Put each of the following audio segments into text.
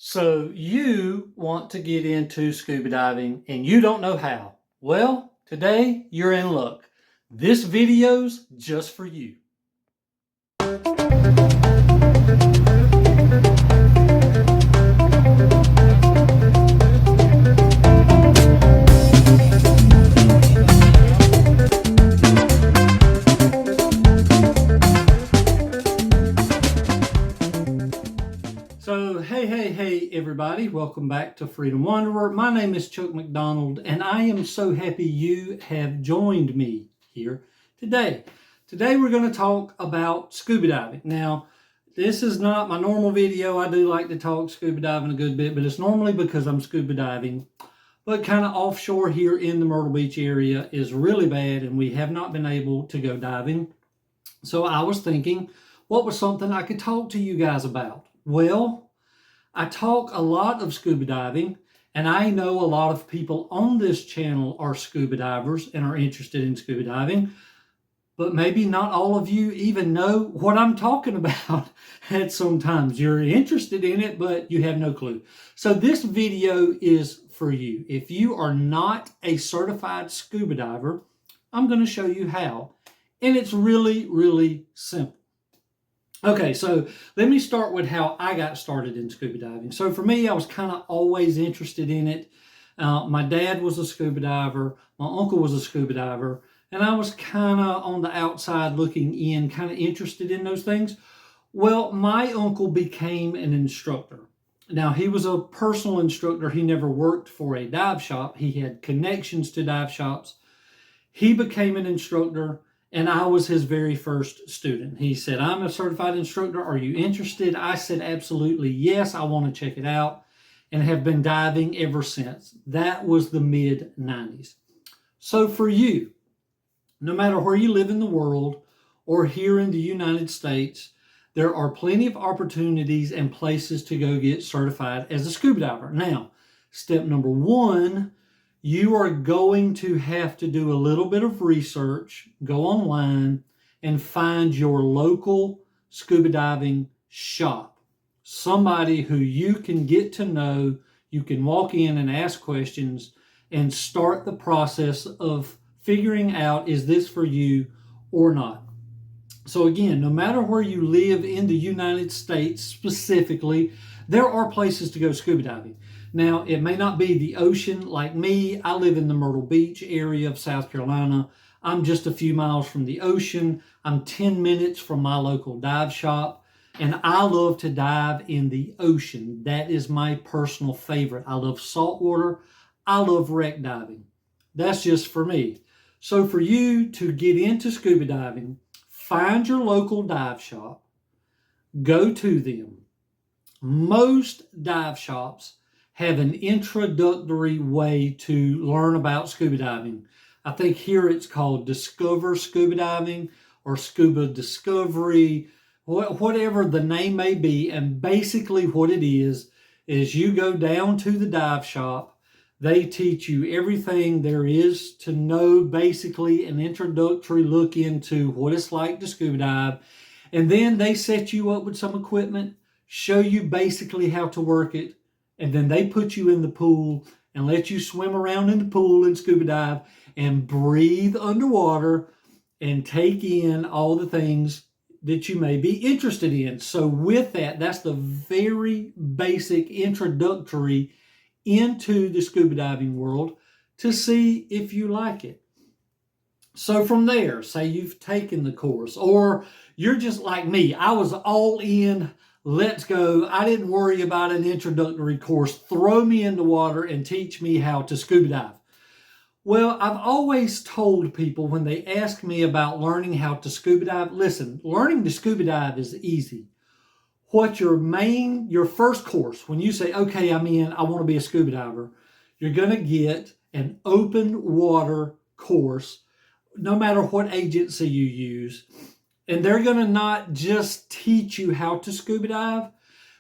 So you want to get into scuba diving and you don't know how. Well, today you're in luck. This video's just for you. So, hey, everybody. Welcome back to Freedom Wanderer. My name is Chuck McDonald, and I am so happy you have joined me here today. Today, we're going to talk about scuba diving. Now, this is not my normal video. I do like to talk scuba diving a good bit, but it's normally because I'm scuba diving. But kind of offshore here in the Myrtle Beach area is really bad, and we have not been able to go diving. So I was thinking, what was something I could talk to you guys about? Well, I talk a lot of scuba diving, and I know a lot of people on this channel are scuba divers and are interested in scuba diving, but maybe not all of you even know what I'm talking about. And sometimes you're interested in it, but you have no clue. So this video is for you. If you are not a certified scuba diver, I'm going to show you how. And it's really, really simple. Okay, so let me start with how I got started in scuba diving. So for me, I was kind of always interested in it. My dad was a scuba diver. My uncle was a scuba diver. And I was kind of on the outside looking in, kind of interested in those things. Well, my uncle became an instructor. Now, he was a personal instructor. He never worked for a dive shop. He had connections to dive shops. He became an instructor, and I was his very first student. He said, I'm a certified instructor. Are you interested? I said, absolutely, yes, I want to check it out, and have been diving ever since. That was the mid-90s. So for you, no matter where you live in the world or here in the United States, there are plenty of opportunities and places to go get certified as a scuba diver. Now, step number one, you are going to have to do a little bit of research, go online, and find your local scuba diving shop. Somebody who you can get to know, you can walk in and ask questions and start the process of figuring out, is this for you or not? So again, no matter where you live in the United States specifically, there are places to go scuba diving. Now, it may not be the ocean like me. I live in the Myrtle Beach area of South Carolina. I'm just a few miles from the ocean. I'm 10 minutes from my local dive shop, and I love to dive in the ocean. That is my personal favorite. I love saltwater. I love wreck diving. That's just for me. So for you to get into scuba diving, find your local dive shop, go to them. Most dive shops have an introductory way to learn about scuba diving. I think here it's called Discover Scuba Diving or Scuba Discovery, whatever the name may be. And basically what it is you go down to the dive shop. They teach you everything there is to know, basically an introductory look into what it's like to scuba dive. And then they set you up with some equipment, show you basically how to work it, and then they put you in the pool and let you swim around in the pool and scuba dive and breathe underwater and take in all the things that you may be interested in. So with that, that's the very basic introductory into the scuba diving world to see if you like it. So from there, say you've taken the course, or you're just like me. I was all in, let's go. I didn't worry about an introductory course. Throw me in the water and teach me how to scuba dive. Well, I've always told people when they ask me about learning how to scuba dive, listen, learning to scuba dive is easy. What your first course, when you say, okay, I'm in, I want to be a scuba diver, you're going to get an open water course, no matter what agency you use. And they're going to not just teach you how to scuba dive,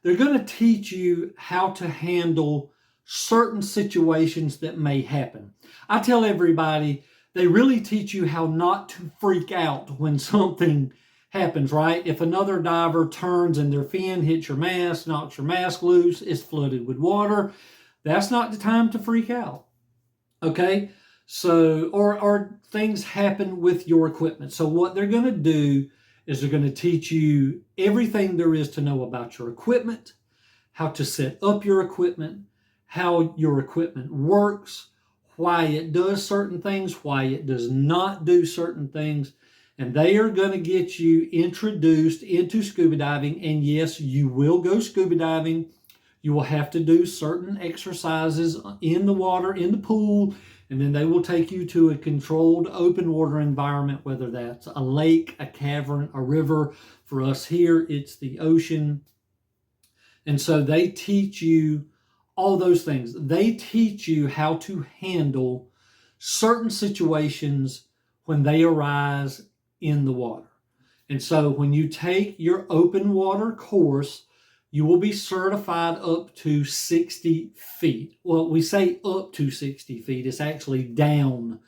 they're going to teach you how to handle certain situations that may happen. I tell everybody, they really teach you how not to freak out when something happens, right? If another diver turns and their fin hits your mask, knocks your mask loose, is flooded with water, that's not the time to freak out. Okay? So, or things happen with your equipment. So what they're going to do is they're going to teach you everything there is to know about your equipment, how to set up your equipment, how your equipment works, why it does certain things, why it does not do certain things. And they are going to get you introduced into scuba diving. And yes, you will go scuba diving. You will have to do certain exercises in the water, in the pool, and then they will take you to a controlled open water environment, whether that's a lake, a cavern, a river. For us here, it's the ocean. And so they teach you all those things. They teach you how to handle certain situations when they arise in the water. And so when you take your open water course, you will be certified up to 60 feet. Well, we say up to 60 feet. It's actually down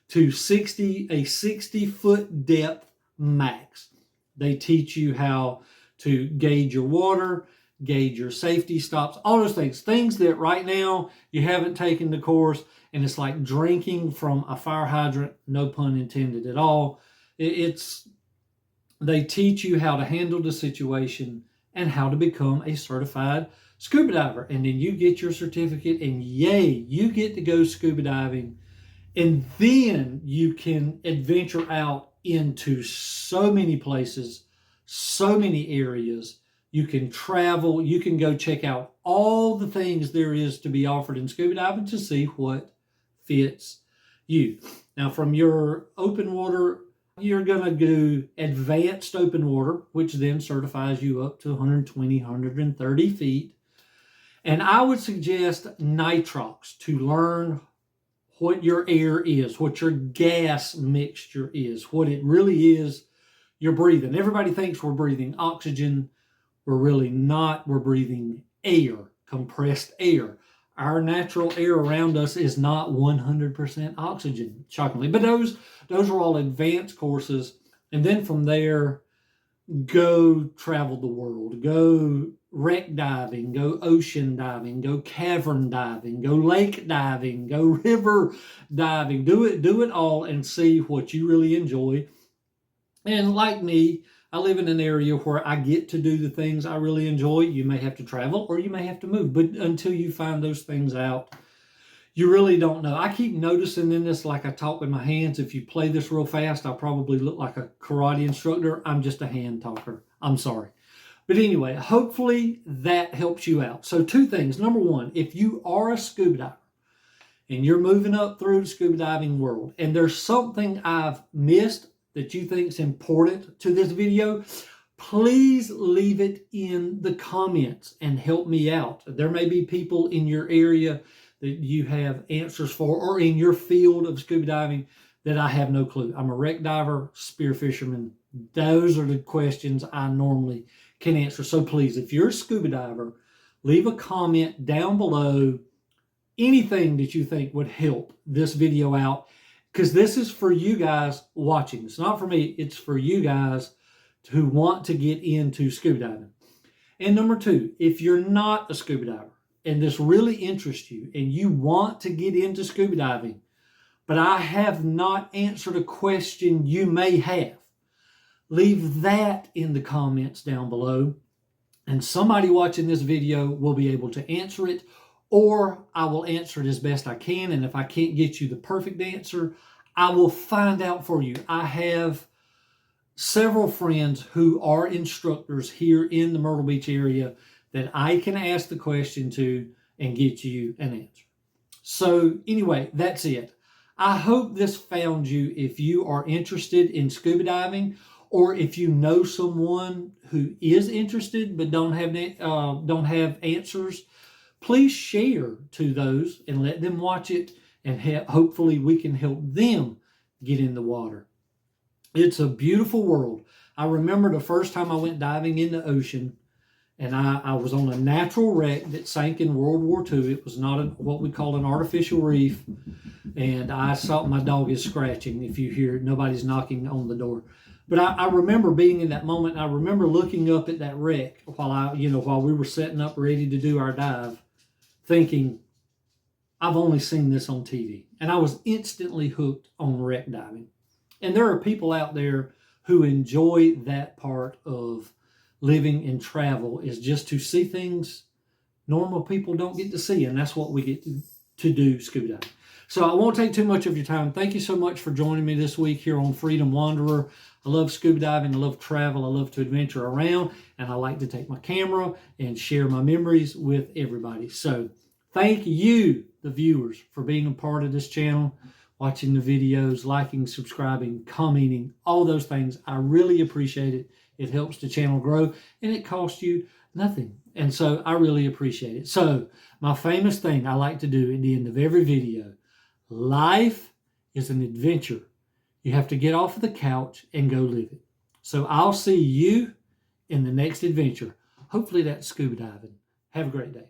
to a 60-foot depth max. They teach you how to gauge your water, gauge your safety stops, all those things. Things that right now you haven't taken the course, and it's like drinking from a fire hydrant, no pun intended at all. They teach you how to handle the situation and how to become a certified scuba diver. And then you get your certificate, and yay, you get to go scuba diving. And then you can adventure out into so many places, so many areas. You can travel, you can go check out all the things there is to be offered in scuba diving to see what fits you. Now, from your open water, you're going to do advanced open water, which then certifies you up to 120, 130 feet. And I would suggest nitrox to learn what your air is, what your gas mixture is, what it really is you're breathing. Everybody thinks we're breathing oxygen. We're really not. We're breathing air, compressed air. Our natural air around us is not 100% oxygen, shockingly. But those are all advanced courses. And then from there, go travel the world. Go wreck diving, go ocean diving, go cavern diving, go lake diving, go river diving. Do it all and see what you really enjoy. And like me, I live in an area where I get to do the things I really enjoy. You may have to travel or you may have to move, but until you find those things out, you really don't know. I keep noticing in this, like I talk with my hands. If you play this real fast, I'll probably look like a karate instructor. I'm just a hand talker. I'm sorry. But anyway, hopefully that helps you out. So 2 things. Number 1, if you are a scuba diver and you're moving up through the scuba diving world and there's something I've missed that you think is important to this video, please leave it in the comments and help me out. There may be people in your area that you have answers for, or in your field of scuba diving that I have no clue. I'm a wreck diver, spear fisherman. Those are the questions I normally can answer. So please, if you're a scuba diver, leave a comment down below, anything that you think would help this video out, because this is for you guys watching. It's not for me. It's for you guys who want to get into scuba diving. And number 2, if you're not a scuba diver and this really interests you and you want to get into scuba diving, but I have not answered a question you may have, leave that in the comments down below, and somebody watching this video will be able to answer it, or I will answer it as best I can. And if I can't get you the perfect answer, I will find out for you. I have several friends who are instructors here in the Myrtle Beach area that I can ask the question to and get you an answer. So anyway, that's it. I hope this found you if you are interested in scuba diving, or if you know someone who is interested but don't have answers. Please share to those and let them watch it, and hopefully we can help them get in the water. It's a beautiful world. I remember the first time I went diving in the ocean, and I was on a natural wreck that sank in World War II. It was not what we call an artificial reef, and I saw my dog is scratching. If you hear, nobody's knocking on the door. But I remember being in that moment, and I remember looking up at that wreck while we were setting up ready to do our dive, thinking, I've only seen this on TV. And I was instantly hooked on wreck diving. And there are people out there who enjoy that part of living and travel, is just to see things normal people don't get to see. And that's what we get to do, scuba diving. So I won't take too much of your time. Thank you so much for joining me this week here on Freedom Wanderer. I love scuba diving. I love travel. I love to adventure around. And I like to take my camera and share my memories with everybody. So thank you, the viewers, for being a part of this channel, watching the videos, liking, subscribing, commenting, all those things. I really appreciate it. It helps the channel grow, and it costs you nothing. And so I really appreciate it. So my famous thing I like to do at the end of every video: life is an adventure. You have to get off of the couch and go live it. So I'll see you in the next adventure. Hopefully that's scuba diving. Have a great day.